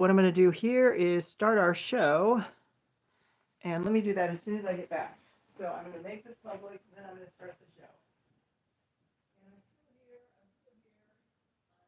what I'm going to do here is start our show. And let me do that as soon as I get back. So I'm going to make this public, and then I'm going to start the show. And I'm still here. I'm still here. I'm going to do that right now.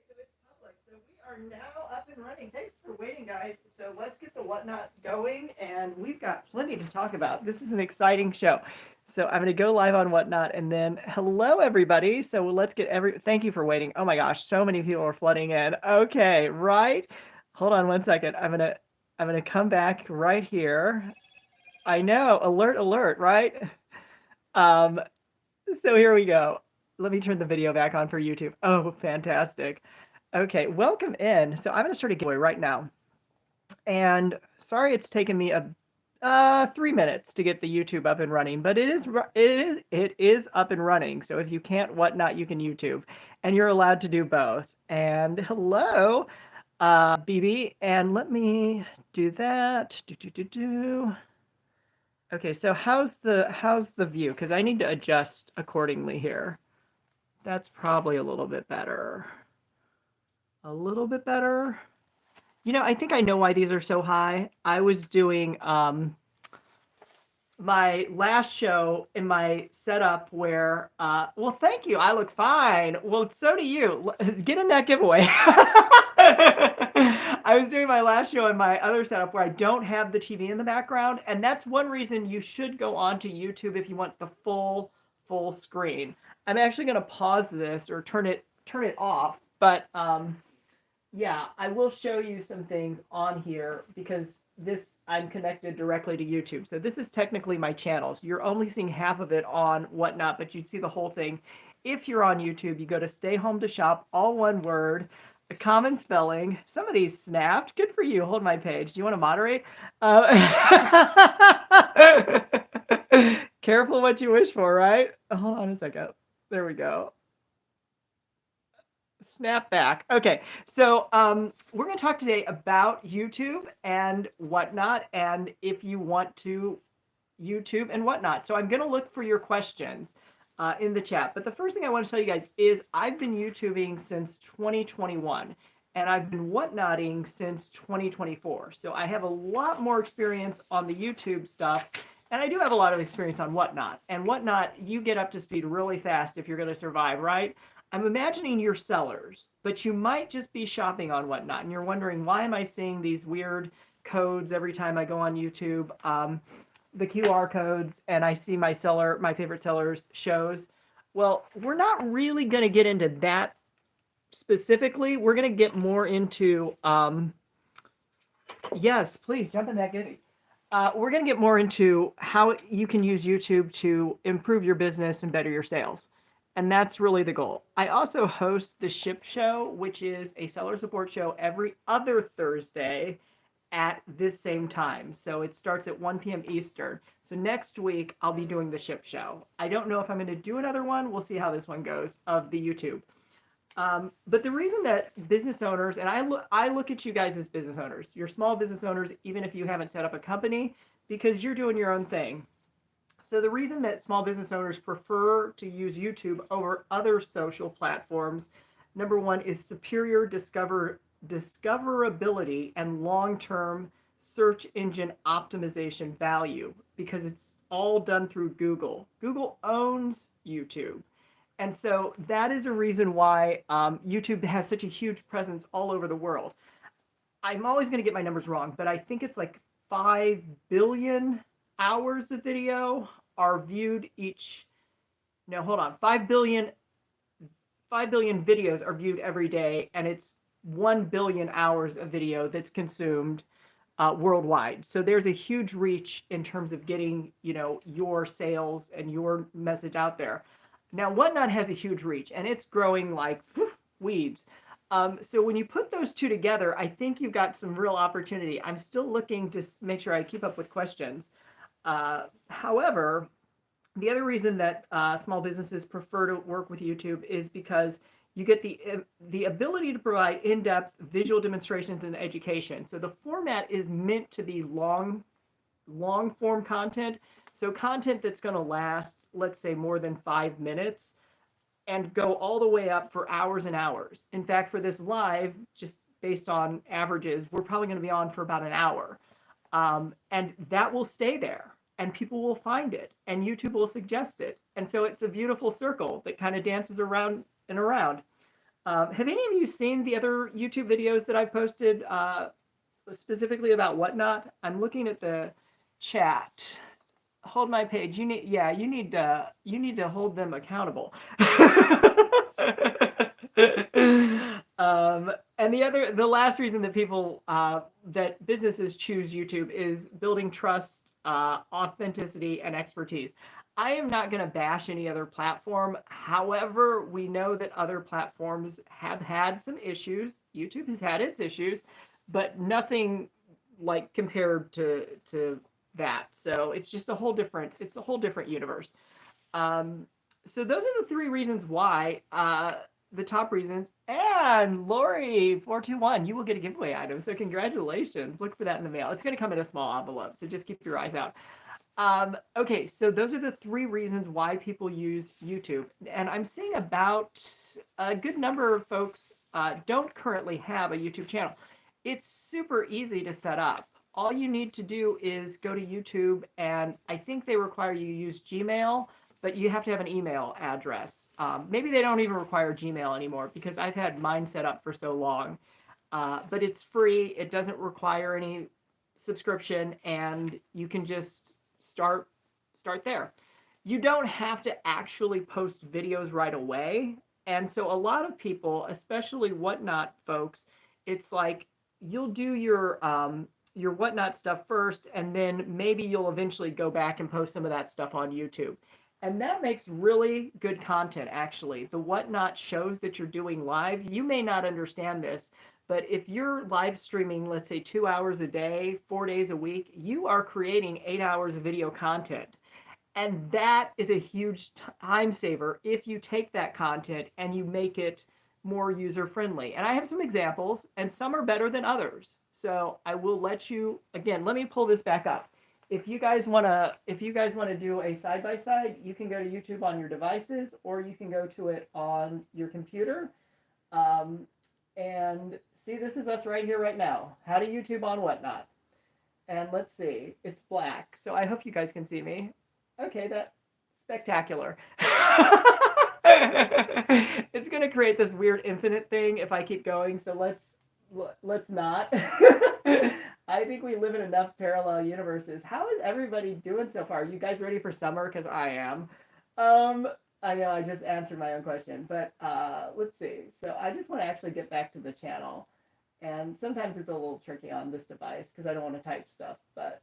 So it's public. So we are now up and running. Thanks for waiting, guys. So let's get the whatnot going, and we've got plenty to talk about. This is an exciting show. So I'm going to go live on whatnot, and then hello everybody. So let's get Thank you for waiting. Oh my gosh, so many people are flooding in. Okay, right. Hold on one second. I'm gonna come back right here. I know, alert, alert, right? Um, so here we go. Let me turn the video back on for YouTube. Oh, fantastic. Okay, welcome in. So I'm going to start a giveaway right now. And sorry it's taken me 3 minutes to get the YouTube up and running, but it is up and running. So if you can't whatnot, you can YouTube, and you're allowed to do both. And hello, BB, and let me do that. Okay, so how's the view? Because I need to adjust accordingly here. That's probably a little bit better. A little bit better. You know, I think I know why these are so high. I was doing my last show in my setup where, well, thank you. I look fine. Well, so do you. Get in that giveaway. I was doing my last show in my other setup where I don't have the TV in the background, and that's one reason you should go onto YouTube if you want the full screen. I'm actually going to pause this or turn it off, but yeah, I will show you some things on here because I'm connected directly to YouTube. So this is technically my channel. So you're only seeing half of it on whatnot, but you'd see the whole thing. If you're on YouTube, you go to Stay Home to Shop, all one word, a common spelling. Some of these snapped. Good for you. Hold my page. Do you want to moderate? Careful what you wish for, right? Hold on a second. There we go. Snap back. Okay, so we're going to talk today about YouTube and whatnot, and if you want to YouTube and whatnot. So I'm going to look for your questions in the chat. But the first thing I want to tell you guys is I've been YouTubing since 2021, and I've been whatnotting since 2024. So I have a lot more experience on the YouTube stuff, and I do have a lot of experience on whatnot. And whatnot, you get up to speed really fast if you're going to survive, right? I'm imagining you're sellers, but you might just be shopping on whatnot, and you're wondering, why am I seeing these weird codes every time I go on YouTube? The QR codes, and I see my favorite sellers shows. Well, we're not really going to get into that specifically. We're going to get more into, yes, please jump in that giddy. We're going to get more into how you can use YouTube to improve your business and better your sales. And that's really the goal. I also host the Ship Show, which is a seller support show every other Thursday at this same time. So it starts at 1 p.m. Eastern. So next week, I'll be doing the Ship Show. I don't know if I'm going to do another one. We'll see how this one goes of the YouTube. But the reason that business owners, and I look at you guys as business owners, you're small business owners, even if you haven't set up a company, because you're doing your own thing. So the reason that small business owners prefer to use YouTube over other social platforms, number one, is superior discoverability and long-term search engine optimization value, because it's all done through Google. Google owns YouTube. And so that is a reason why YouTube has such a huge presence all over the world. I'm always going to get my numbers wrong, but I think it's like 5 billion hours of video are viewed each. No, hold on. 5 billion videos are viewed every day, and it's 1 billion hours of video that's consumed worldwide. So there's a huge reach in terms of getting, your sales and your message out there. Now, Whatnot has a huge reach, and it's growing like weeds. So when you put those two together, I think you've got some real opportunity. I'm still looking to make sure I keep up with questions. However, the other reason that small businesses prefer to work with YouTube is because you get the ability to provide in-depth visual demonstrations and education. So the format is meant to be long form content. So content that's going to last, let's say, more than 5 minutes and go all the way up for hours and hours. In fact, for this live, just based on averages, we're probably going to be on for about an hour. And that will stay there, and people will find it, and YouTube will suggest it. And so it's a beautiful circle that kind of dances around and around. Have any of you seen the other YouTube videos that I've posted specifically about Whatnot? I'm looking at the chat. Hold my page. You need to hold them accountable. And the last reason that that businesses choose YouTube is building trust, authenticity, and expertise. I am not going to bash any other platform. However, we know that other platforms have had some issues. YouTube has had its issues, but nothing like compared to that. So it's just a whole different universe. So those are the 3 reasons why, the top reasons. And Lori 421, you will get a giveaway item. So congratulations. Look for that in the mail. It's going to come in a small envelope, so just keep your eyes out. Okay, so those are the 3 reasons why people use YouTube. And I'm seeing about a good number of folks don't currently have a YouTube channel. It's super easy to set up. All you need to do is go to YouTube, and I think they require you use Gmail, but you have to have an email address. Maybe they don't even require Gmail anymore, because I've had mine set up for so long. But it's free. It doesn't require any subscription, and you can just start there. You don't have to actually post videos right away. And so a lot of people, especially Whatnot folks, it's like you'll do your Whatnot stuff first, and then maybe you'll eventually go back and post some of that stuff on YouTube. And that makes really good content, actually. The Whatnot shows that you're doing live, you may not understand this, but if you're live streaming, let's say 2 hours a day, 4 days a week, you are creating 8 hours of video content. And that is a huge time saver if you take that content and you make it more user-friendly. And I have some examples, and some are better than others. So I will let you, again, let me pull this back up. If you guys want to do a side-by-side, you can go to YouTube on your devices, or you can go to it on your computer. And see, this is us right here, right now. How to YouTube on Whatnot. And let's see, it's black. So I hope you guys can see me. Okay, that's spectacular. It's going to create this weird infinite thing if I keep going, so let's not. I think we live in enough parallel universes. How is everybody doing so far? You guys ready for summer? Because I am. I know I just answered my own question, but let's see. So I just want to actually get back to the channel. And sometimes it's a little tricky on this device because I don't want to type stuff, but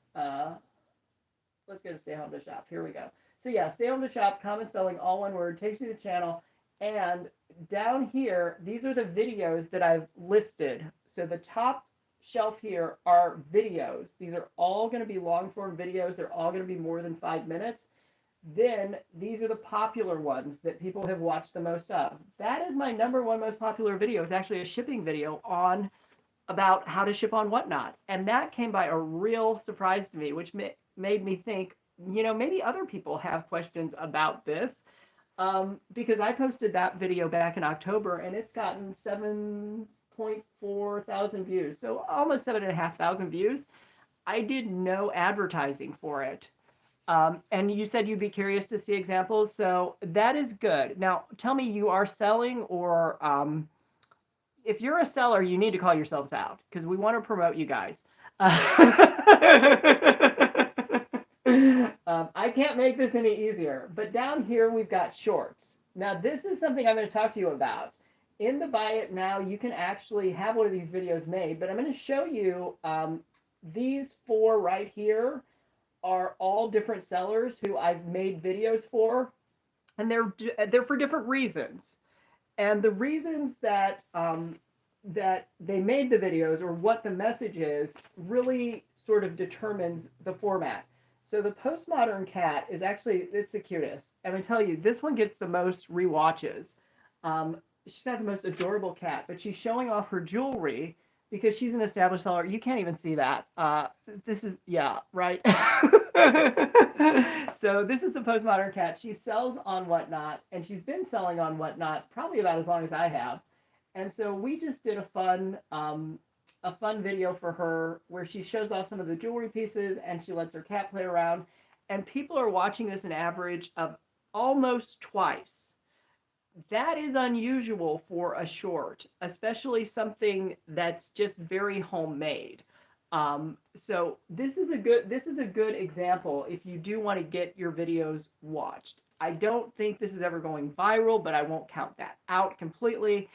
let's go to stay home to shop. Here we go. So yeah, stay home to shop, common spelling, all one word, takes you to the channel. And down here, these are the videos that I've listed. So the top shelf here are videos. These are all going to be long form videos. They're all going to be more than 5 minutes. Then these are the popular ones that people have watched the most of. That is my #1 most popular video. It's actually a shipping video on about how to ship on Whatnot. And that came by a real surprise to me, which made me think, maybe other people have questions about this. Because I posted that video back in October and it's gotten 7.4 thousand views. So almost 7,500 views. I did no advertising for it. And you said you'd be curious to see examples. So that is good. Now, tell me, you are selling, or if you're a seller, you need to call yourselves out because we want to promote you guys. I can't make this any easier, but down here we've got shorts. Now this is something I'm going to talk to you about. In the Buy It Now, you can actually have one of these videos made, but I'm going to show you these 4 right here are all different sellers who I've made videos for, and they're for different reasons. And the reasons that that they made the videos, or what the message is, really sort of determines the format. So the postmodern cat is actually, it's the cutest. I'm going to tell you, this one gets the most rewatches. She's got the most adorable cat, but she's showing off her jewelry because she's an established seller. You can't even see that. This is, yeah, right? So this is the postmodern cat. She sells on Whatnot, and she's been selling on Whatnot probably about as long as I have. And so we just did a fun video for her where she shows off some of the jewelry pieces and she lets her cat play around. And people are watching this an average of almost twice. That is unusual for a short, especially something that's just very homemade. So this is a good example if you do want to get your videos watched. I don't think this is ever going viral, but I won't count that out completely.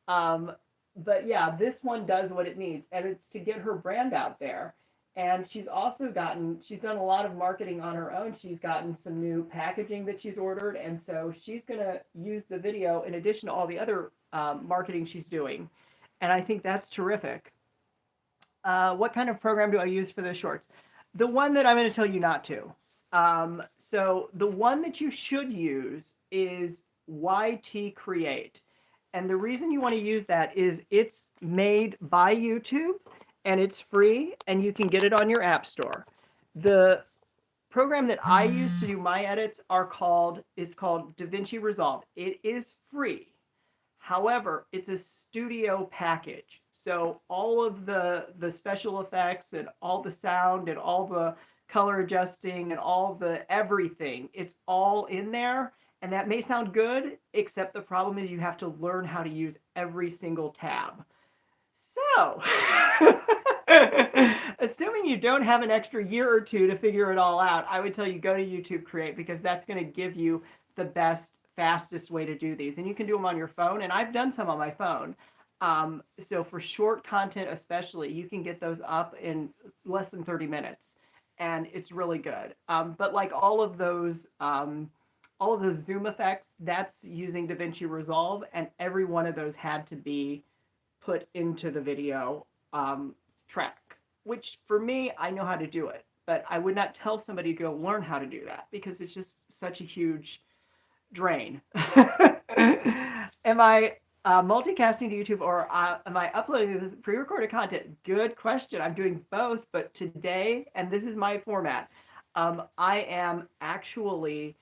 But yeah, this one does what it needs, and it's to get her brand out there. And she's done a lot of marketing on her own. She's gotten some new packaging that she's ordered, and so she's going to use the video in addition to all the other marketing she's doing. And I think that's terrific. What kind of program do I use for the shorts? The one that I'm going to tell you not to. So the one that you should use is YT Create. And the reason you want to use that is it's made by YouTube and it's free and you can get it on your app store. The program that I use to do my edits it's called DaVinci Resolve. It is free. However, it's a studio package. So all of the special effects and all the sound and all the color adjusting and all the everything, it's all in there. And that may sound good, except the problem is you have to learn how to use every single tab. So, assuming you don't have an extra year or 2 to figure it all out, I would tell you go to YouTube Create, because that's going to give you the best, fastest way to do these. And you can do them on your phone, and I've done some on my phone. So for short content especially, you can get those up in less than 30 minutes. And it's really good. But like all of those zoom effects, that's using DaVinci Resolve, and every one of those had to be put into the video track, which for me, I know how to do it, but I would not tell somebody to go learn how to do that because it's just such a huge drain. Am I multicasting to YouTube, or am I uploading this pre-recorded content? Good question. I'm doing both, but today, and this is my format, I am actually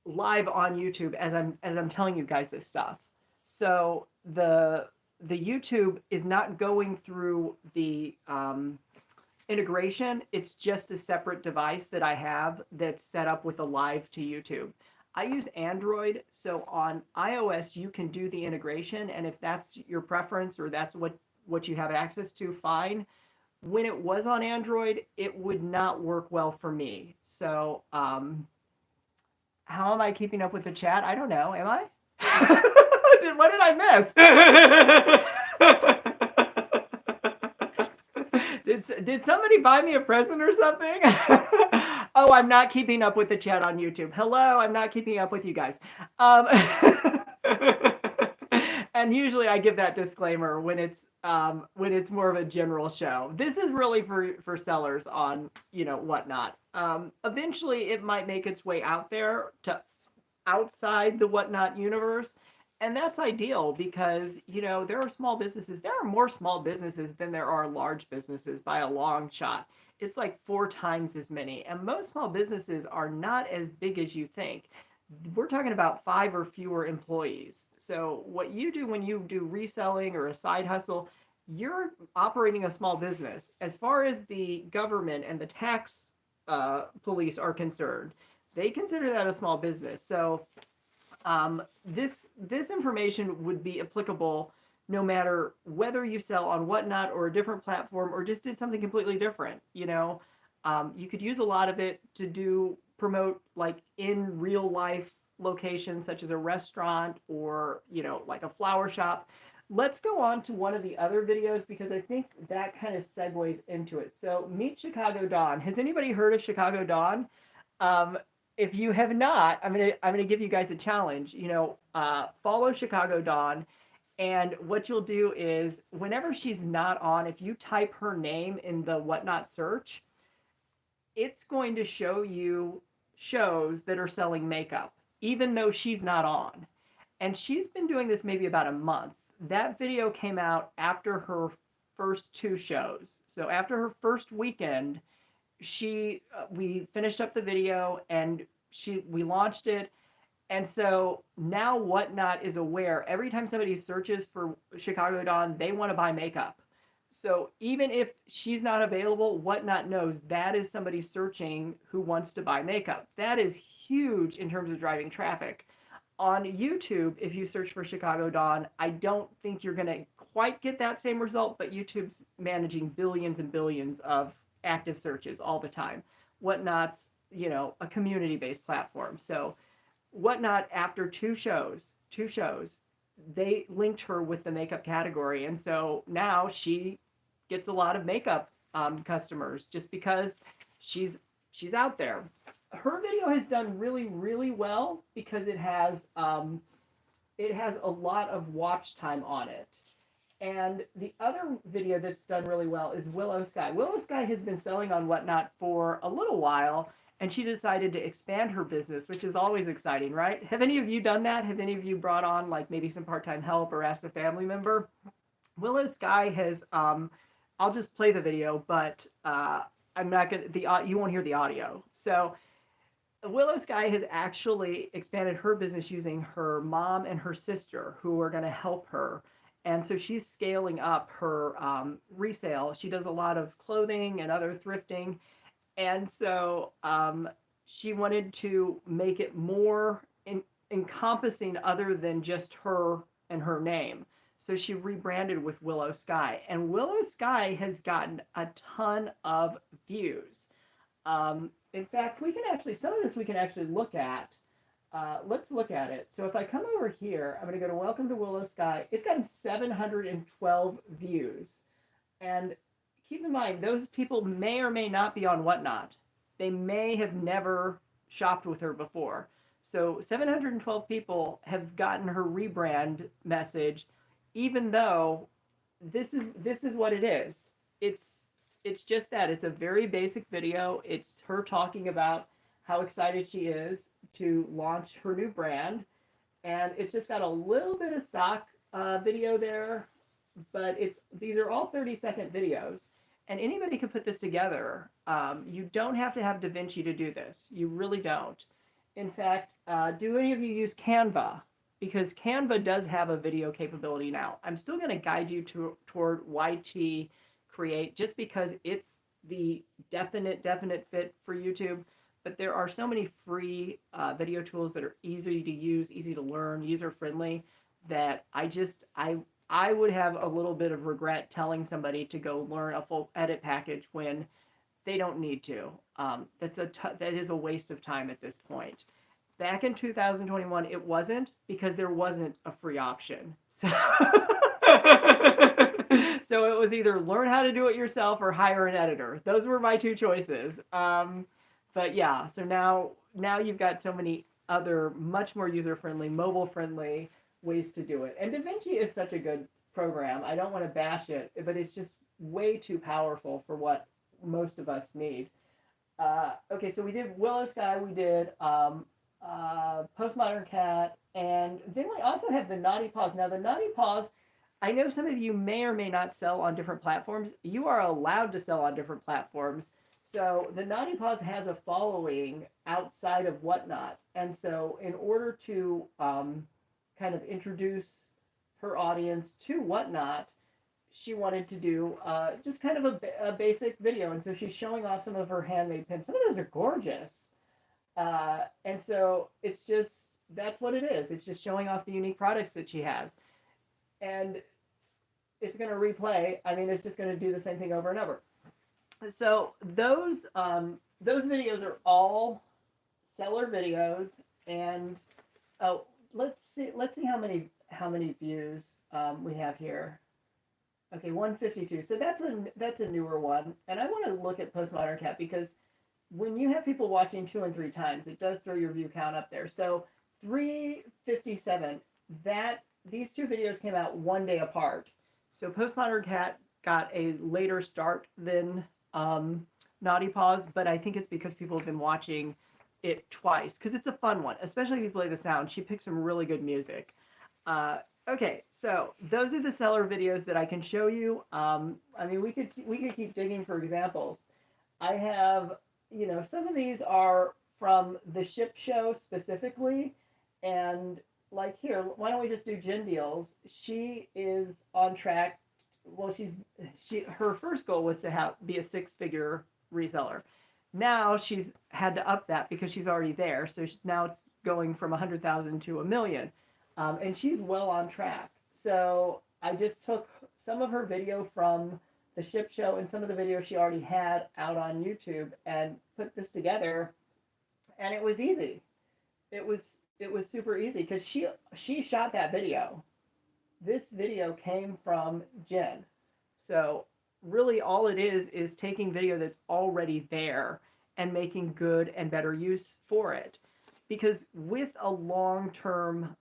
live on YouTube as I'm telling you guys this stuff. So the YouTube is not going through the integration. It's just a separate device that I have that's set up with a live to YouTube. I use Android, so on iOS you can do the integration, and if that's your preference or that's what you have access to, fine. When it was on Android, it would not work well for me. So how am I keeping up with the chat? I don't know. Am I? What did I miss? Did somebody buy me a present or something? Oh, I'm not keeping up with the chat on YouTube. Hello, I'm not keeping up with you guys. Um, and usually I give that disclaimer when it's more of a general show. This is really for sellers on whatnot. Eventually, it might make its way out there to outside the whatnot universe. And that's ideal because, there are small businesses. There are more small businesses than there are large businesses by a long shot. It's like 4 times as many. And most small businesses are not as big as you think. We're talking about 5 or fewer employees. So what you do when you do reselling or a side hustle, you're operating a small business. As far as the government and the tax police are concerned, they consider that a small business. So this information would be applicable no matter whether you sell on Whatnot or a different platform or just did something completely different. You could use a lot of it to promote like in real life locations such as a restaurant or like a flower shop. Let's go on to one of the other videos because I think that kind of segues into it. So meet Chicago Dawn. Has anybody heard of Chicago Dawn? If you have not, I'm gonna give you guys a challenge. Follow Chicago Dawn, and what you'll do is whenever she's not on, if you type her name in the Whatnot search, it's going to show you shows that are selling makeup, even though she's not on. And she's been doing this maybe about a month. That video came out after her first 2 shows. So after her first weekend, we finished up the video and we launched it. And so now Whatnot is aware every time somebody searches for Chicago Dawn, they want to buy makeup. So even if she's not available, Whatnot knows that is somebody searching who wants to buy makeup. That is huge in terms of driving traffic. On YouTube, if you search for Chicago Dawn, I don't think you're going to quite get that same result, but YouTube's managing billions and billions of active searches all the time. Whatnot's, a community-based platform. So Whatnot, after two shows, they linked her with the makeup category. And so now she gets a lot of makeup customers just because she's out there. Her video has done really, really well because it has a lot of watch time on it. And the other video that's done really well is Willow Sky. Willow Sky has been selling on Whatnot for a little while, and she decided to expand her business, which is always exciting, right? Have any of you done that? Have any of you brought on like maybe some part-time help or asked a family member? Willow Sky has, I'll just play the video, but I'm not gonna, you won't hear the audio. So Willow Sky has actually expanded her business using her mom and her sister who are gonna help her. And so she's scaling up her resale. She does a lot of clothing and other thrifting. And so she wanted to make it more encompassing other than just her and her name. So she rebranded with Willow Sky. And Willow Sky has gotten a ton of views. In fact, some of this we can actually look at. Let's look at it. So if I come over here, I'm going to go to Welcome to Willow Sky. It's gotten 712 views. And keep in mind, those people may or may not be on Whatnot. They may have never shopped with her before. So 712 people have gotten her rebrand message, even though this is what it is. It's just that. It's a very basic video. It's her talking about how excited she is to launch her new brand. And it's just got a little bit of stock video there, but these are all 30-second videos. And anybody can put this together. You don't have to have DaVinci to do this. You really don't. In fact, do any of you use Canva? Because Canva does have a video capability now. I'm still going to guide you toward YT Create just because it's the definite fit for YouTube. But there are so many free video tools that are easy to use, easy to learn, user-friendly, that I would have a little bit of regret telling somebody to go learn a full edit package when they don't need to. That is a waste of time at this point. Back in 2021, it wasn't, because there wasn't a free option. So, So it was either learn how to do it yourself or hire an editor. Those were my two choices. But yeah, so now you've got so many other much more user-friendly, mobile-friendly ways to do it. And DaVinci is such a good program. I don't want to bash it, but it's just way too powerful for what most of us need. Okay, so we did Willow Sky, we did Postmodern Cat, and then we also have the Naughty Paws. Now, the Naughty Paws, I know some of you may or may not sell on different platforms. You are allowed to sell on different platforms. So the Naughty Paws has a following outside of Whatnot. And so in order to kind of introduce her audience to Whatnot, she wanted to do just kind of a basic video. And so she's showing off some of her handmade pins. Some of those are gorgeous. And so it's just, that's what it is. It's just showing off the unique products that she has. And it's going to replay. I mean, it's just going to do the same thing over and over. So those videos are all seller videos, and oh, let's see how many views we have here. Okay, 152. So that's a newer one, and I want to look at Postmodern Cat because when you have people watching 2 and 3 times, it does throw your view count up there. So 357. These two videos came out one day apart. So Postmodern Cat got a later start than Naughty Paws, but I think it's because people have been watching it twice because it's a fun one, especially if you play the sound. She picks some really good music. Okay, so those are the seller videos that I can show you. I mean, we could keep digging for examples. I have, some of these are from the ship show specifically, and like here, why don't we just do Gin Deals? She is on track. Well, her first goal was to be a 6-figure reseller. Now she's had to up that because she's already there. So now it's going from 100,000 to 1 million. And she's well on track. So I just took some of her video from the ship show and some of the videos she already had out on YouTube and put this together. And it was easy. It was super easy because she shot that video. This video came from Jen. So really all it is taking video that's already there and making good and better use for it. Because with a long-term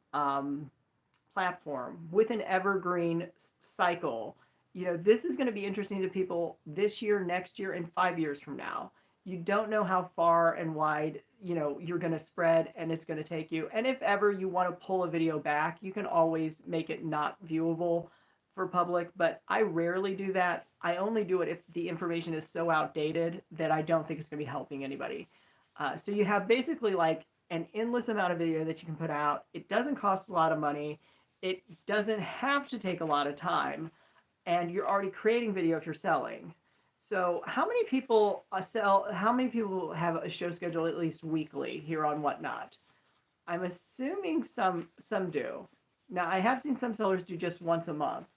platform, with an evergreen cycle, this is going to be interesting to people this year, next year, and 5 years from now. You don't know how far and wide, you're going to spread and it's going to take you. And if ever you want to pull a video back, you can always make it not viewable for public, but I rarely do that. I only do it if the information is so outdated that I don't think it's going to be helping anybody. So you have basically like an endless amount of video that you can put out. It doesn't cost a lot of money. It doesn't have to take a lot of time. And you're already creating video if you're selling. So how many people how many people have a show schedule at least weekly here on Whatnot? I'm assuming some do. Now, I have seen some sellers do just once a month.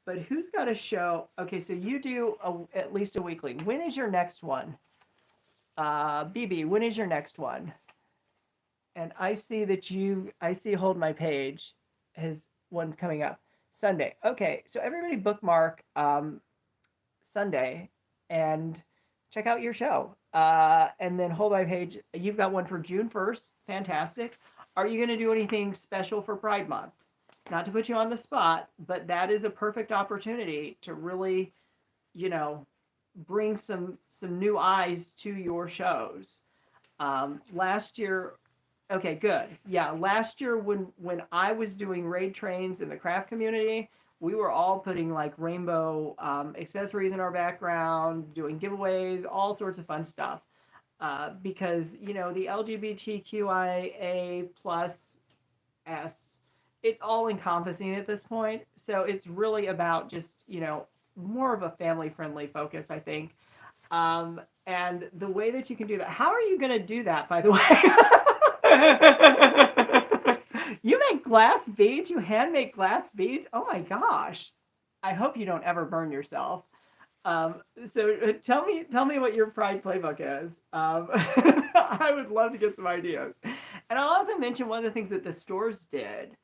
But who's got a show? Okay, so you do at least a weekly. When is your next one? BB, when is your next one? And I see that Hold My Page has one coming up. Sunday. Okay, so everybody bookmark Sunday and check out your show. And then Hold My Page, you've got one for June 1st. Fantastic. Are you going to do anything special for Pride Month? Not to put you on the spot, but that is a perfect opportunity to really, bring some new eyes to your shows. Last year, okay, good. Yeah, last year when I was doing raid trains in the craft community, we were all putting like rainbow accessories in our background, doing giveaways, all sorts of fun stuff. Because, the LGBTQIA plus S, it's all encompassing at this point. So it's really about just, more of a family-friendly focus, I think. And the way that you can do that, how are you going to do that, by the way? You make glass beads? You hand make glass beads? Oh my gosh. I hope you don't ever burn yourself. So tell me what your Pride playbook is. I would love to get some ideas. And I'll also mention one of the things that the stores did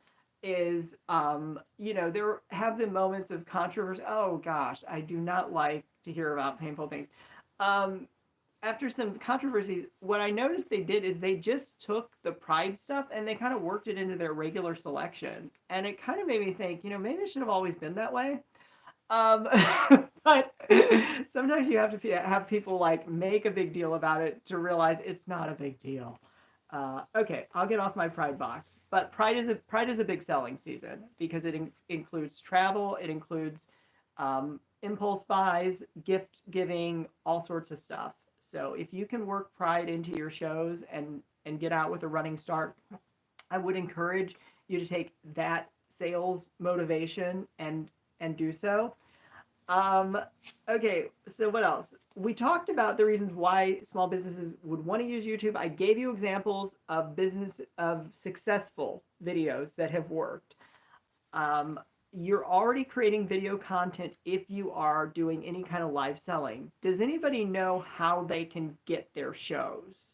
is, there have been moments of controversy. Oh gosh, I do not like to hear about painful things. Um, After some controversies, what I noticed they did is they just took the Pride stuff and they kind of worked it into their regular selection. And it kind of made me think, maybe it should have always been that way. Um, but sometimes you have to have people like make a big deal about it to realize it's not a big deal. Okay, I'll get off my Pride box. But Pride is a big selling season because it includes travel, it includes impulse buys, gift giving, all sorts of stuff. So if you can work Pride into your shows and get out with a running start, I would encourage you to take that sales motivation and do so. Um, okay, so what else? We talked about the reasons why small businesses would want to use YouTube. I gave you examples of successful videos that have worked. Um, you're already creating video content if you are doing any kind of live selling. Does anybody know how they can get their shows?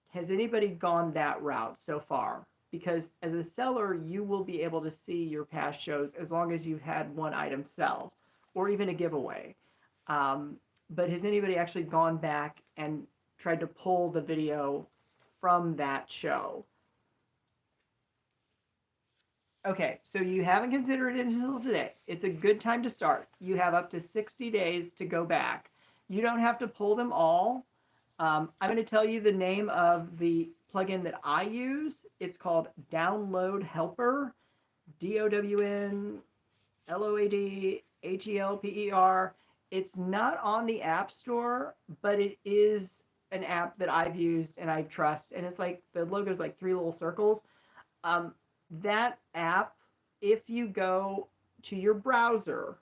Has anybody gone that route so far? Because as a seller, you will be able to see your past shows as long as you've had one item sell or even a giveaway. Um, but has anybody actually gone back and tried to pull the video from that show? Okay, so you haven't considered it until today. It's a good time to start. You have up to 60 days to go back. You don't have to pull them all. I'm going to tell you the name of the plugin that I use. It's called Download Helper, DOWNLOADHELPER. It's not on the App Store, but it is an app that I've used and I trust. And it's like the logo's like three little circles. Um, that app, if you go to your browser,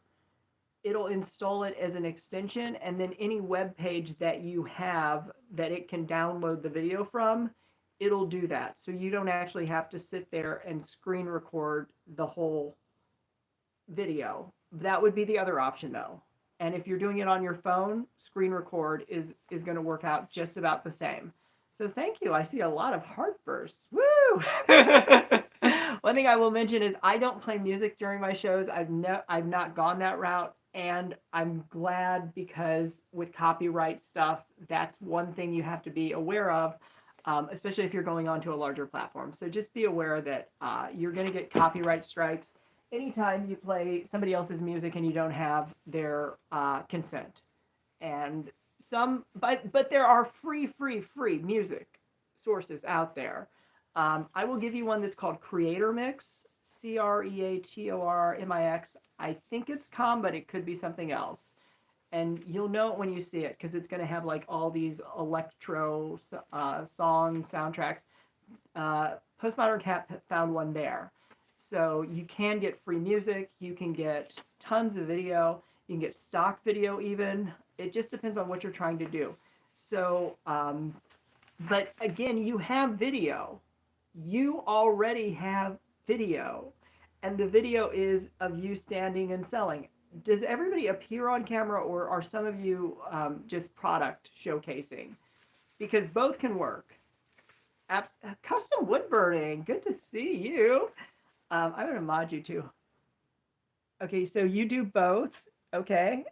it'll install it as an extension, and then any web page that you have that it can download the video from, it'll do that. So you don't actually have to sit there and screen record the whole video. That would be the other option though. And if you're doing it on your phone, screen record is going to work out just about the same. So thank you. I see a lot of heart bursts. Woo! One thing I will mention is I don't play music during my shows. I've not gone that route, and I'm glad because with copyright stuff, that's one thing you have to be aware of, especially if you're going onto a larger platform. So just be aware that you're going to get copyright strikes anytime you play somebody else's music and you don't have their consent. And but there are free music sources out there. I will give you one that's called Creator Mix, CREATORMIX. I think it's Com, but it could be something else. And you'll know it when you see it because it's going to have like all these electro song soundtracks. Postmodern Cat found one there. So you can get free music. You can get tons of video. You can get stock video even. It just depends on what you're trying to do. So, but again, you have video. You already have video. And the video is of you standing and selling. Does everybody appear on camera, or are some of you just product showcasing? Because both can work. Custom wood burning. Good to see you. I'm going to mod you too. Okay, so you do both. Okay.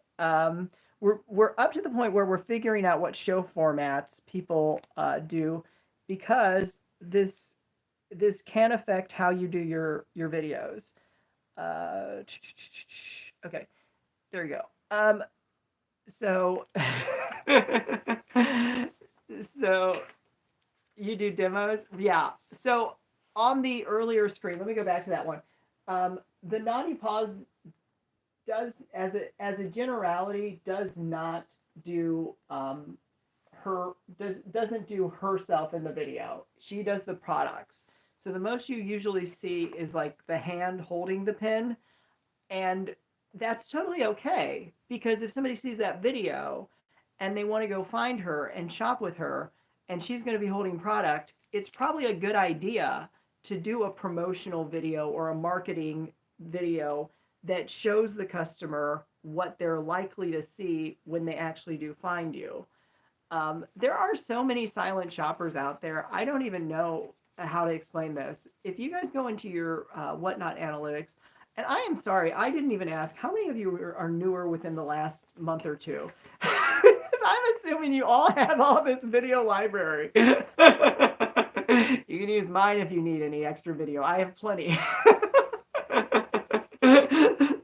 We're up to the point where we're figuring out what show formats people do, because this can affect how you do your videos. Okay, there you go. So so you do demos, yeah. So on the earlier screen, let me go back to that one. The Naughty Paws does, as a generality, does not do doesn't do herself in the video. She does the products. So the most you usually see is like the hand holding the pen, and that's totally okay, because if somebody sees that video and they want to go find her and shop with her and she's going to be holding product, it's probably a good idea to do a promotional video or a marketing video that shows the customer what they're likely to see when they actually do find you. There are so many silent shoppers out there. I don't even know how to explain this. If you guys go into your Whatnot analytics, and I am sorry, I didn't even ask, how many of you are newer within the last month or two? Because I'm assuming you all have all this video library. You can use mine if you need any extra video. I have plenty.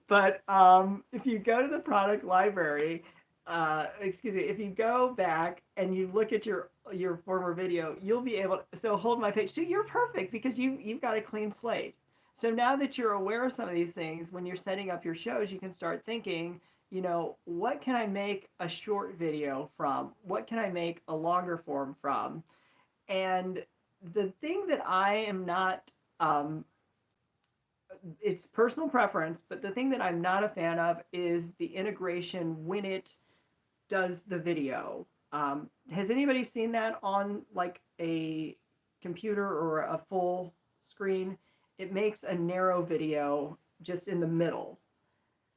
But if you go to the product library, excuse me, if you go back and you look at your former video, you'll be able to, so hold my page. So you're perfect because you've got a clean slate. So now that you're aware of some of these things, when you're setting up your shows, you can start thinking, you know, what can I make a short video from? What can I make a longer form from? And the thing that I am not, it's personal preference, but the thing that I'm not a fan of is the integration when it does the video. Has anybody seen that on like a computer or a full screen? It makes a narrow video just in the middle.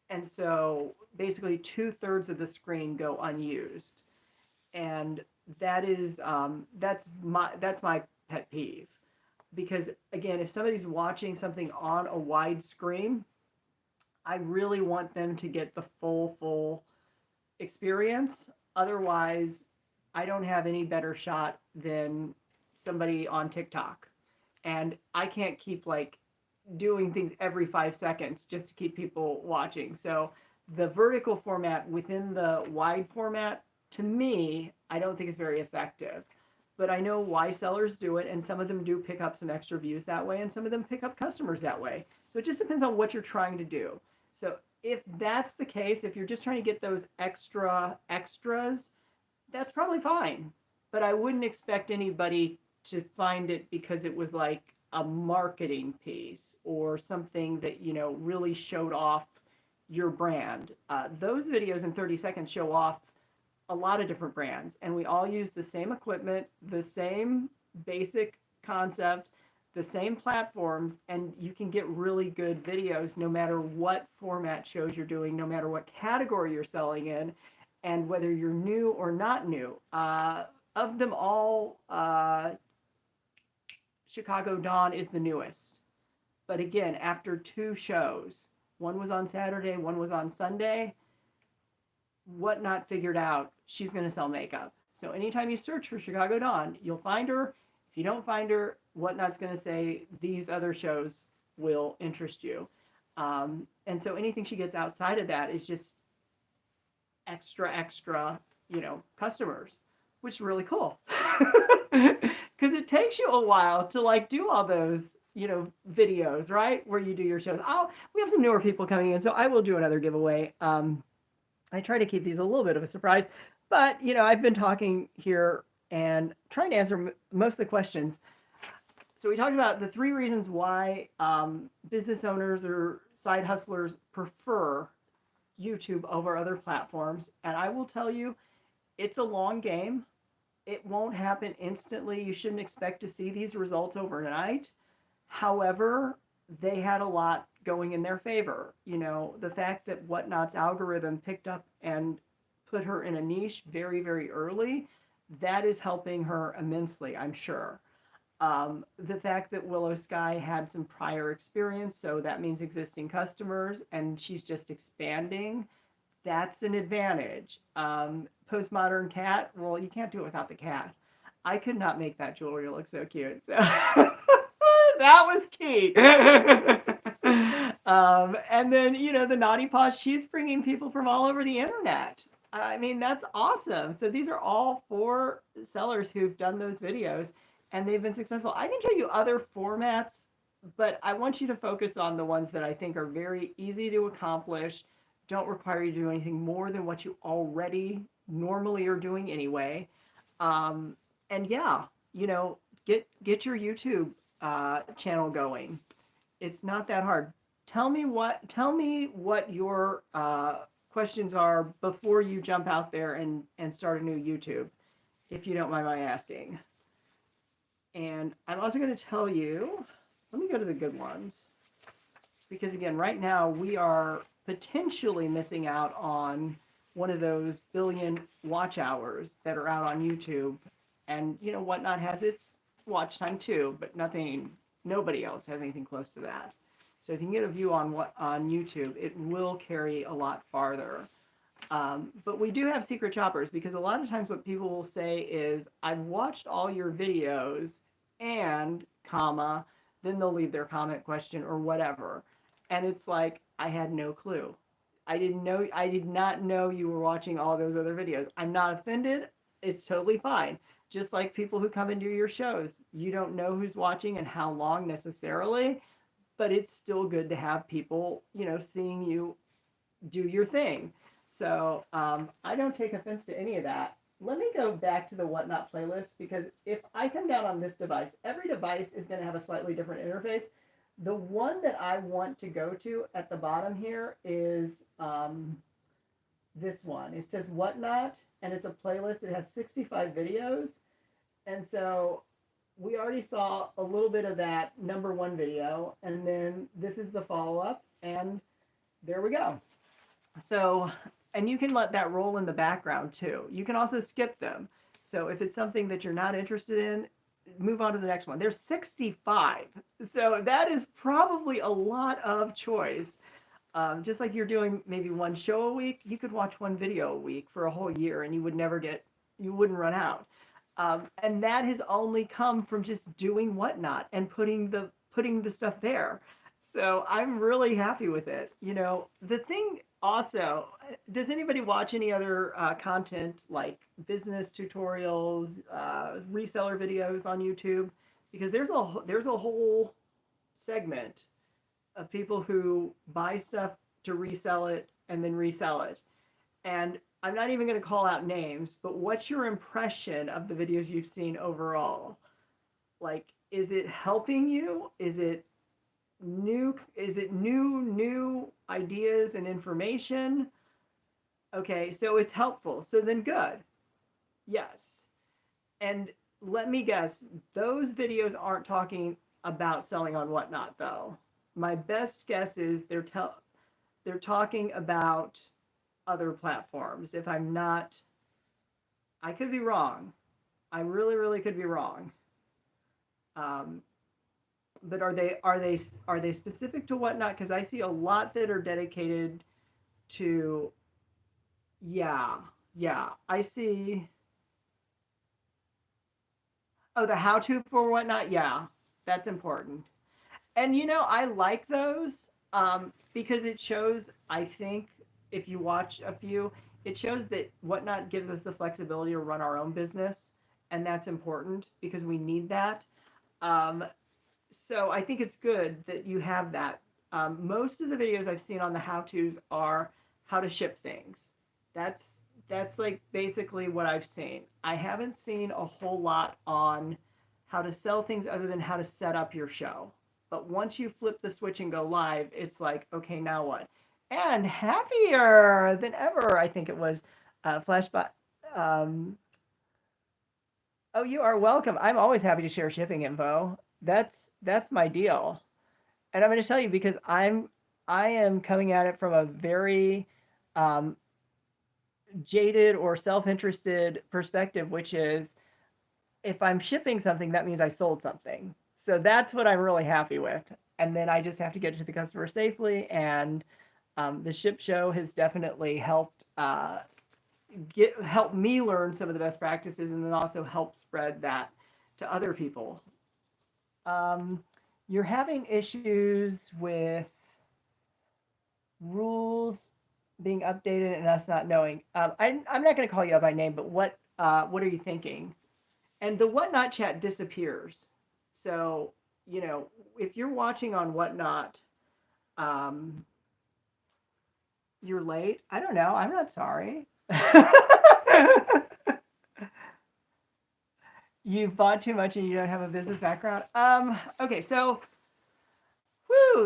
And so basically 2/3 of the screen go unused. And that is, that's my pet peeve. Because again, if somebody's watching something on a wide screen, I really want them to get the full experience. Otherwise, I don't have any better shot than somebody on TikTok. And I can't keep like doing things every 5 seconds just to keep people watching. So the vertical format within the wide format, to me, I don't think is very effective. But I know why sellers do it, and some of them do pick up some extra views that way, and some of them pick up customers that way. So it just depends on what you're trying to do. So if that's the case, if you're just trying to get those extras, that's probably fine. But I wouldn't expect anybody to find it because it was like a marketing piece or something that, you know, really showed off your brand. Those videos in 30 seconds show off a lot of different brands, and we all use the same equipment, the same basic concept, the same platforms, and you can get really good videos no matter what format shows you're doing, no matter what category you're selling in, and whether you're new or not new. Of them all, Chicago Dawn is the newest. But again, after 2 shows, one was on Saturday, one was on Sunday, Whatnot figured out she's going to sell makeup. So anytime you search for Chicago Dawn, you'll find her. If you don't find her, Whatnot's going to say these other shows will interest you. And so anything she gets outside of that is just extra, you know, customers, which is really cool. Because it takes you a while to like do all those, you know, videos, right? Where you do your shows. We have some newer people coming in, so I will do another giveaway. I try to keep these a little bit of a surprise, but, you know, I've been talking here and trying to answer most of the questions. So we talked about the 3 reasons why business owners or side hustlers prefer YouTube over other platforms. And I will tell you, it's a long game. It won't happen instantly. You shouldn't expect to see these results overnight. However, they had a lot going in their favor. You know, the fact that Whatnot's algorithm picked up and put her in a niche very, very early, that is helping her immensely, I'm sure. The fact that Willow Sky had some prior experience, so that means existing customers, and she's just expanding, that's an advantage. Postmodern cat, well, you can't do it without the cat. I could not make that jewelry look so cute. So that was key. And then, you know, the Naughty Paw, she's bringing people from all over the internet. I mean, that's awesome. So these are all 4 sellers who've done those videos, and they've been successful. I can show you other formats, but I want you to focus on the ones that I think are very easy to accomplish, don't require you to do anything more than what you already normally are doing anyway. And yeah, you know, get your YouTube channel going. It's not that hard. Tell me what your questions are before you jump out there and start a new YouTube, if you don't mind my asking. And I'm also going to tell you, let me go to the good ones, because again, right now we are potentially missing out on one of those billion watch hours that are out on YouTube. And you know, Whatnot has its watch time too, but nobody else has anything close to that. So if you can get a view on YouTube, it will carry a lot farther. But we do have secret shoppers, because a lot of times what people will say is, I've watched all your videos and comma, then they'll leave their comment, question, or whatever. And it's like, I had no clue. I did not know you were watching all those other videos. I'm not offended. It's totally fine. Just like people who come into your shows, you don't know who's watching and how long necessarily, but it's still good to have people, seeing you do your thing. So I don't take offense to any of that. Let me go back to the Whatnot playlist, because if I come down on this device, every device is going to have a slightly different interface. The one that I want to go to at the bottom here is this one. It says Whatnot, and it's a playlist. It has 65 videos. And so we already saw a little bit of that #1 video, and then this is the follow-up, and there we go. So, and you can let that roll in the background too. You can also skip them. So if it's something that you're not interested in, move on to the next one. There's 65. So that is probably a lot of choice. Just like you're doing maybe one show a week, you could watch one video a week for a whole year and you wouldn't run out. And that has only come from just doing Whatnot and putting the stuff there. So I'm really happy with it. The thing also, does anybody watch any other content like business tutorials, reseller videos on YouTube? Because there's a whole segment of people who buy stuff to resell it and then resell it. And I'm not even going to call out names, but what's your impression of the videos you've seen overall? Like, is it helping you? Is it new ideas and information? Okay, so it's helpful. So then good. Yes. And let me guess, those videos aren't talking about selling on Whatnot though. My best guess is they're talking about other platforms. If I'm not, I could be wrong. I really, really could be wrong. But are they specific to Whatnot? Because I see a lot that are dedicated to, yeah, I see. Oh, the how-to for Whatnot, yeah, that's important. And I like those because it shows, I think, if you watch a few, it shows that Whatnot gives us the flexibility to run our own business, and that's important because we need that. So I think it's good that you have that. Most of the videos I've seen on the how-tos are how to ship things. That's like basically what I've seen. I haven't seen a whole lot on how to sell things other than how to set up your show. But once you flip the switch and go live, it's like, okay, now what? And happier than ever, I think it was. Flashbot. Oh, you are welcome. I'm always happy to share shipping info. That's my deal. And I'm going to tell you, because I am coming at it from a very jaded or self-interested perspective, which is, if I'm shipping something, that means I sold something. So that's what I'm really happy with. And then I just have to get it to the customer safely. And the Ship Show has definitely helped help me learn some of the best practices, and then also help spread that to other people. You're having issues with rules being updated and us not knowing. I'm not going to call you out by name, but what are you thinking? And the Whatnot chat disappears. So, if you're watching on Whatnot, you're late. I don't know. I'm not sorry. You've bought too much and you don't have a business background. Okay, so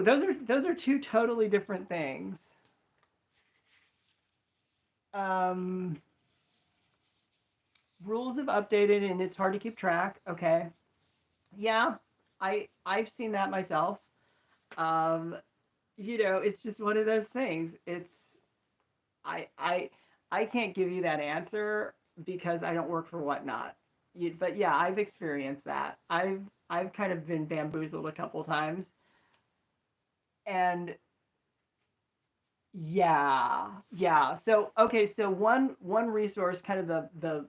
those are two totally different things. Rules have updated and it's hard to keep track. Okay. Yeah, I've seen that myself. It's just one of those things. I can't give you that answer because I don't work for Whatnot. But yeah, I've experienced that. I've kind of been bamboozled a couple times, and yeah, yeah. So okay, so one resource, kind of the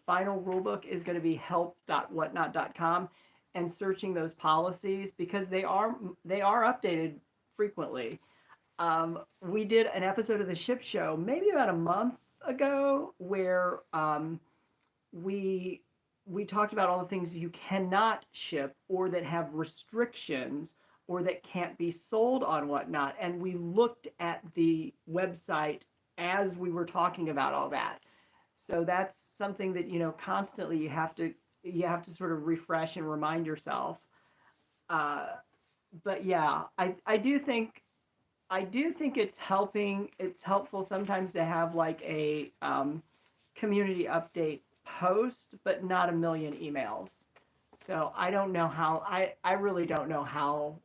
final rule book, is going to be help.whatnot.com, and searching those policies because they are updated frequently. We did an episode of the Ship Show maybe about a month ago where we we talked about all the things you cannot ship or that have restrictions or that can't be sold on whatnot, and we looked at the website as we were talking about all that. So that's something that constantly you have to sort of refresh and remind yourself. uh, but yeah, I do think it's helpful sometimes to have like a community update post, but not a million emails. So I don't know how, I really don't know how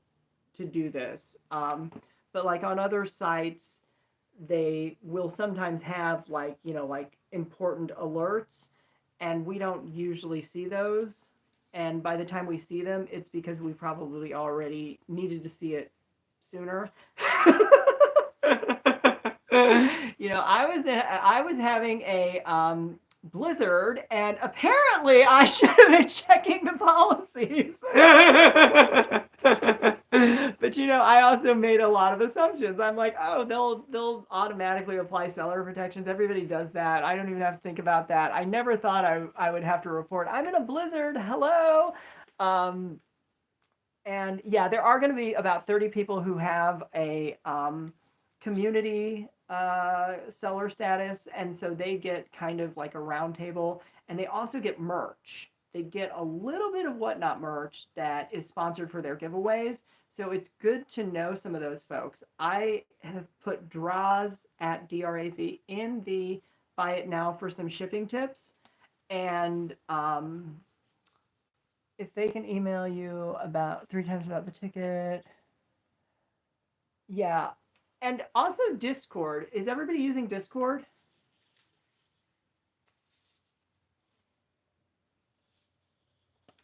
to do this. But like on other sites, they will sometimes have like important alerts, and we don't usually see those. And by the time we see them, it's because we probably already needed to see it sooner. I was having a blizzard, and apparently I should have been checking the policies. But I also made a lot of assumptions. I'm like, oh, they'll automatically apply seller protections. Everybody does that. I don't even have to think about that. I never thought I would have to report, I'm in a blizzard. Hello. Um, and yeah, there are going to be about 30 people who have a community seller status, and so they get kind of like a round table, and they also get merch. They get a little bit of Whatnot merch that is sponsored for their giveaways. So it's good to know some of those folks. I have put Draws at DRAZ in the Buy It Now for some shipping tips. And if they can email you about 3 times about the ticket. Yeah. And also Discord. Is everybody using Discord?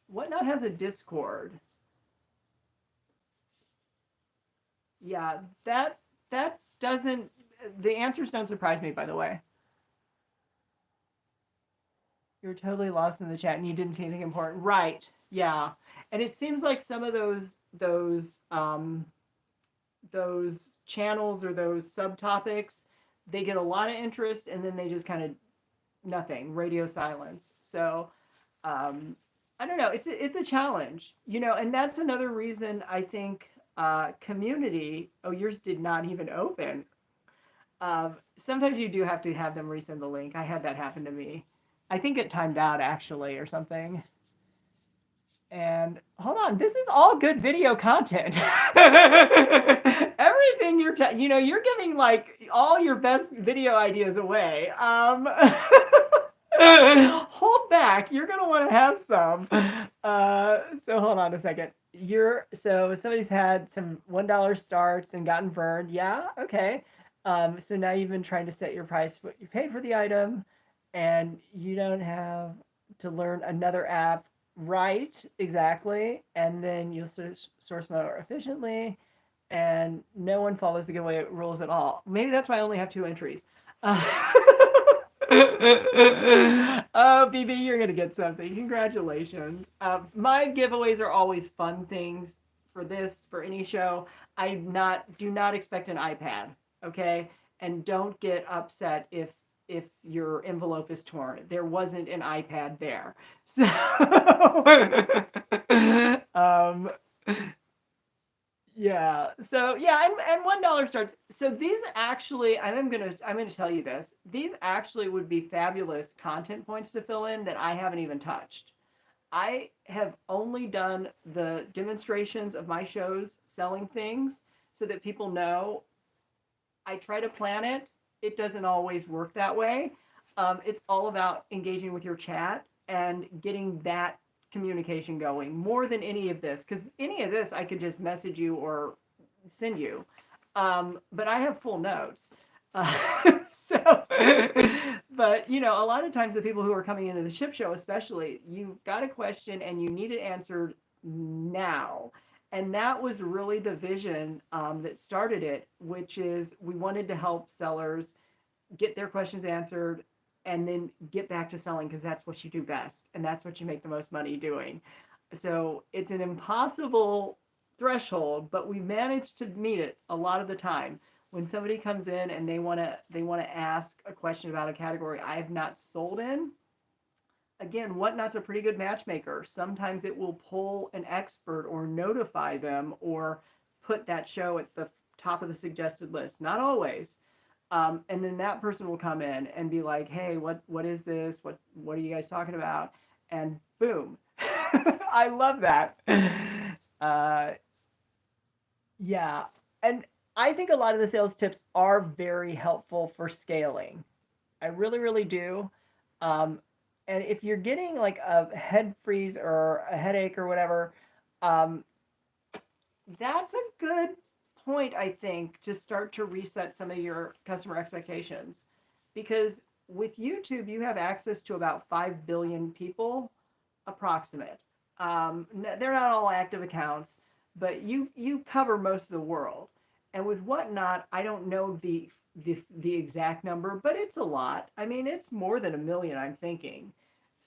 Whatnot has a Discord. Yeah, that doesn't, the answers don't surprise me, by the way. You were totally lost in the chat and you didn't see anything important. Right. Yeah. And it seems like some of those channels or those subtopics, they get a lot of interest and then they just kind of nothing, radio silence. So I don't know. It's a challenge, and that's another reason I think community. Oh, yours did not even open. Sometimes you do have to have them resend the link. I had that happen to me. I think it timed out actually or something. And hold on, this is all good video content. Everything you're giving like all your best video ideas away. Hold back. You're gonna want to have some. So hold on a second. So somebody's had some $1 starts and gotten burned. Yeah, okay. So now you've been trying to set your price what you paid for the item, and you don't have to learn another app. Right, exactly. And then you'll source more efficiently, and no one follows the giveaway rules at all. Maybe that's why I only have 2 entries. Oh, BB, you're gonna get something. Congratulations. My giveaways are always fun things. For any show, do not expect an iPad, okay? And don't get upset if your envelope is torn. There wasn't an iPad there. So yeah. So yeah, and $1 starts. So these actually, I'm gonna tell you this. These actually would be fabulous content points to fill in that I haven't even touched. I have only done the demonstrations of my shows selling things so that people know. I try to plan it. It doesn't always work that way. It's all about engaging with your chat and getting that communication going more than any of this, because any of this I could just message you or send you. But I have full notes. So, but you know, a lot of times the people who are coming into the ship show, especially, you've got a question and you need it answered now. And that was really the vision that started it, which is we wanted to help sellers get their questions answered and then get back to selling because that's what you do best and that's what you make the most money doing. So it's an impossible threshold, but we manage to meet it a lot of the time. When somebody comes in and they want to ask a question about a category I have not sold in, again, Whatnot's a pretty good matchmaker. Sometimes it will pull an expert or notify them or put that show at the top of the suggested list. Not always. And then that person will come in and be like, "Hey, what is this? What are you guys talking about?" And boom, I love that. Uh, yeah, and I think a lot of the sales tips are very helpful for scaling. I really, really do. Um, and if you're getting like a head freeze or a headache or whatever, um, that's a good point, I think, to start to reset some of your customer expectations. Because with YouTube, you have access to about 5 billion people, approximate. They're not all active accounts, but you cover most of the world. And with Whatnot, I don't know the exact number, but it's a lot. I mean, it's more than a million, I'm thinking.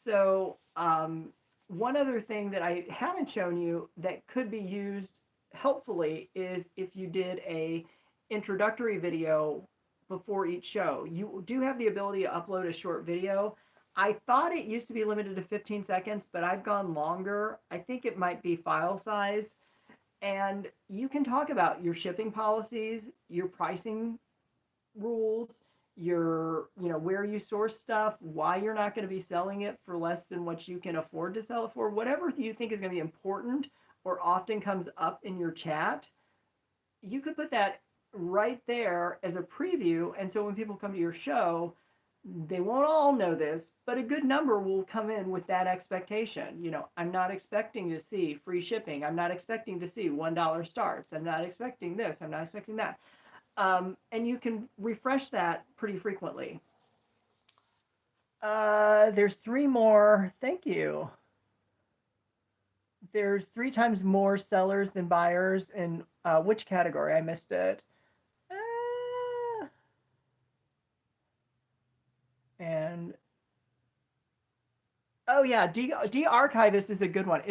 So one other thing that I haven't shown you that could be used helpfully is if you did a introductory video before each show. You do have the ability to upload a short video. I thought it used to be limited to 15 seconds, but I've gone longer. I think it might be file size. And you can talk about your shipping policies, your pricing rules, where you source stuff, why you're not going to be selling it for less than what you can afford to sell it for, whatever you think is going to be important or often comes up in your chat. You could put that right there as a preview, and so when people come to your show, they won't all know this, but a good number will come in with that expectation. I'm not expecting to see free shipping. I'm not expecting to see $1 starts. I'm not expecting this. I'm not expecting that. And you can refresh that pretty frequently. There's 3 more. Thank you. There's 3 times more sellers than buyers in which category? I missed it. And oh yeah, de-archivist is a good one.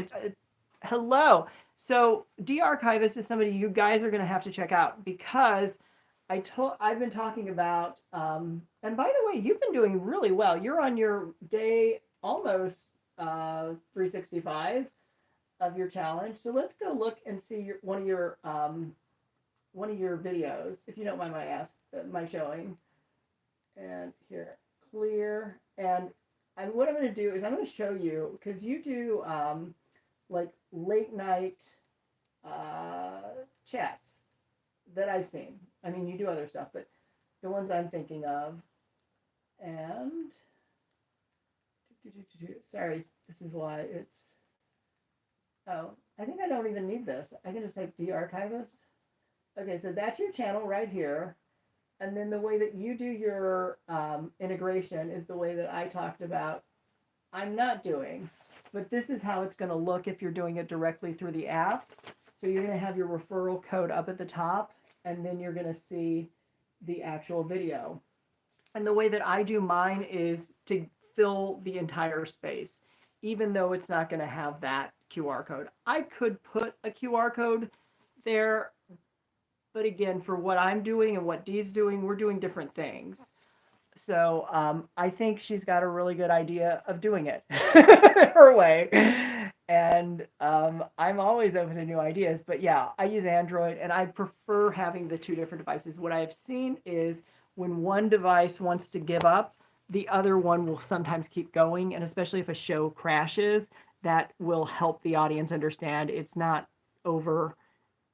Hello. So de-archivist is somebody you guys are going to have to check out because I've been talking about, and by the way, you've been doing really well. You're on your day almost 365 of your challenge. So let's go look and see one of your videos, if you don't mind my showing. And here, clear. And what I'm going to do is I'm going to show you, because you do like late night chats that I've seen. I mean, you do other stuff, but the ones I'm thinking of. And sorry, this is why it's. Oh, I think I don't even need this. I can just type de-archivist. Okay, so that's your channel right here. And then the way that you do your integration is the way that I talked about I'm not doing. But this is how it's going to look if you're doing it directly through the app. So you're going to have your referral code up at the top, and then you're going to see the actual video. And the way that I do mine is to fill the entire space, even though it's not going to have that QR code. I could put a QR code there, but again, for what I'm doing and what Dee's doing, we're doing different things. So I think she's got a really good idea of doing it her way. And I'm always open to new ideas. But yeah, I use Android and I prefer having the 2 different devices. What I've seen is when one device wants to give up, the other one will sometimes keep going. And especially if a show crashes, that will help the audience understand it's not over.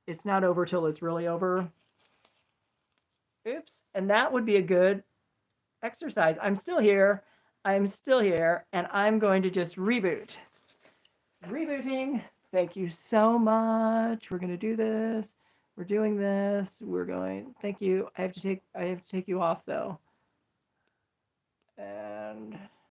It's not over till it's really over. Oops. And that would be a good exercise. I'm still here, and I'm going to just reboot. Rebooting. Thank you so much. We're going to do this. We're doing this. We're going. Thank you. I have to take you off though. And